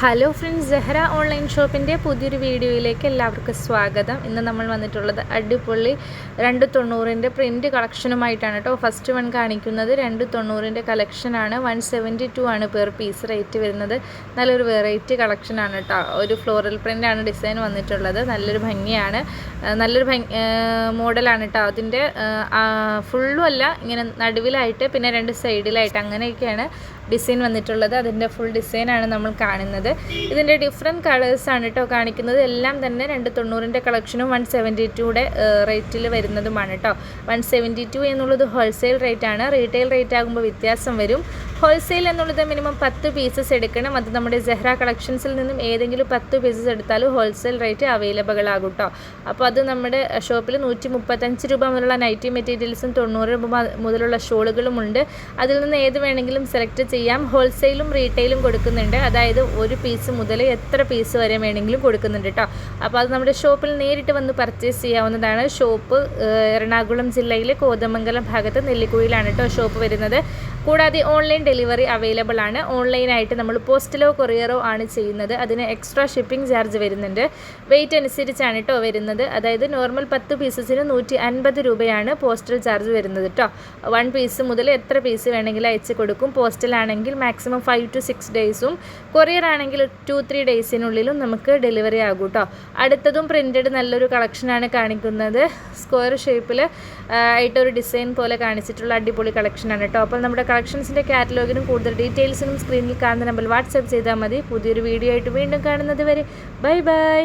Hello friends, Zehra online ഷോപ്പിൻ്റെ പുതിയൊരു വീഡിയോയിലേക്ക് എല്ലാവർക്കും സ്വാഗതം. ഇന്ന് നമ്മൾ വന്നിട്ടുള്ളത് അടിപൊളി 290 പ്രിൻറ്റ് കളക്ഷനുമായിട്ടാണ് കേട്ടോ. ഫസ്റ്റ് വൺ കാണിക്കുന്നത് 290 കളക്ഷനാണ്. 172 ആണ് പെർ പീസ് റേറ്റ് വരുന്നത്. നല്ലൊരു വെറൈറ്റി കളക്ഷനാണ് കേട്ടോ. ഒരു ഫ്ലോറൽ പ്രിൻ്റാണ് ഡിസൈൻ വന്നിട്ടുള്ളത്. നല്ലൊരു ഭംഗിയാണ്, നല്ലൊരു മോഡലാണ് കേട്ടോ. അതിൻ്റെ ഫുള്ളും അല്ല, ഇങ്ങനെ നടുവിലായിട്ട് പിന്നെ രണ്ട് സൈഡിലായിട്ട് അങ്ങനെയൊക്കെയാണ് ഡിസൈൻ വന്നിട്ടുള്ളത്. അതിൻ്റെ ഫുൾ ഡിസൈനാണ് നമ്മൾ കാണുന്നത്. ഇതിൻ്റെ ഡിഫറെൻറ്റ് കളേഴ്സാണ് കേട്ടോ കാണിക്കുന്നത്. എല്ലാം തന്നെ 290 കളക്ഷനും 172 റേറ്റിൽ വരുന്നതുമാണ് കേട്ടോ. 172 എന്നുള്ളത് ഹോൾസെയിൽ റേറ്റാണ്. റീറ്റെയിൽ റേറ്റ് ആകുമ്പോൾ വ്യത്യാസം വരും. ഹോൾസെയിൽ എന്നുള്ളത് മിനിമം 10 പീസസ് എടുക്കണം. അത് നമ്മുടെ സെഹ്റ കളക്ഷൻസിൽ നിന്നും ഏതെങ്കിലും 10 പീസസ് എടുത്താലും ഹോൾസെയിൽ റേറ്റ് അവൈലബിൾ ആകും കേട്ടോ. അപ്പോൾ അത് നമ്മുടെ ഷോപ്പിൽ 135 രൂപ മുതലുള്ള നൈറ്റി മെറ്റീരിയൽസും 90 രൂപ മുതലുള്ള ഷോളുകളും ഉണ്ട്. അതിൽ നിന്ന് ഏത് വേണമെങ്കിലും സെലക്ട് ചെയ്യാം. ഹോൾസെയിലും റീറ്റെയിലും കൊടുക്കുന്നുണ്ട്. അതായത് ഒരു പീസ് മുതൽ എത്ര പീസ് വരെ വേണമെങ്കിലും കൊടുക്കുന്നുണ്ട് കേട്ടോ. അപ്പോൾ അത് നമ്മുടെ ഷോപ്പിൽ നേരിട്ട് വന്ന് പർച്ചേസ് ചെയ്യാവുന്നതാണ്. ഷോപ്പ് എറണാകുളം ജില്ലയിലെ കോതമംഗലം ഭാഗത്ത് നെല്ലിക്കുഴിയിലാണ് കേട്ടോ ഷോപ്പ് വരുന്നത്. കൂടാതെ ഓൺലൈൻ ഡെലിവറി അവൈലബിൾ ആണ്. ഓൺലൈനായിട്ട് നമ്മൾ പോസ്റ്റലോ കൊറിയറോ ആണ് ചെയ്യുന്നത്. അതിന് എക്സ്ട്രാ ഷിപ്പിംഗ് ചാർജ് വരുന്നുണ്ട്. വെയിറ്റ് അനുസരിച്ചാണ് കേട്ടോ വരുന്നത്. അതായത് നോർമൽ 10 പീസസിന് 150 രൂപയാണ് പോസ്റ്റൽ ചാർജ് വരുന്നത് കേട്ടോ. 1 പീസ് മുതൽ എത്ര പീസ് വേണമെങ്കിലും അയച്ച് കൊടുക്കും. പോസ്റ്റലാണെങ്കിൽ മാക്സിമം 5 to 6 ഡേയ്സും, കൊറിയർ ആണെങ്കിൽ 2-3 ഡേയ്സിനുള്ളിലും നമുക്ക് ഡെലിവറി ആകും കേട്ടോ. അടുത്തതും പ്രിൻറ്റഡ് നല്ലൊരു കളക്ഷനാണ് കാണിക്കുന്നത്. സ്ക്വയർ ഷേപ്പിൽ ആയിട്ടൊരു ഡിസൈൻ പോലെ കാണിച്ചിട്ടുള്ള അടിപൊളി കളക്ഷനാണ് കേട്ടോ. അപ്പോൾ നമ്മുടെ കളക്ഷൻസിൻ്റെ കാറ്റലോഗിനും കൂടുതൽ ഡീറ്റെയിൽസിനും സ്ക്രീനിൽ കാണുന്ന നമ്പറിൽ വാട്സാപ്പ് ചെയ്താൽ മതി. പുതിയൊരു വീഡിയോ ആയിട്ട് വീണ്ടും കാണുന്നത് വരെ ബൈ ബൈ.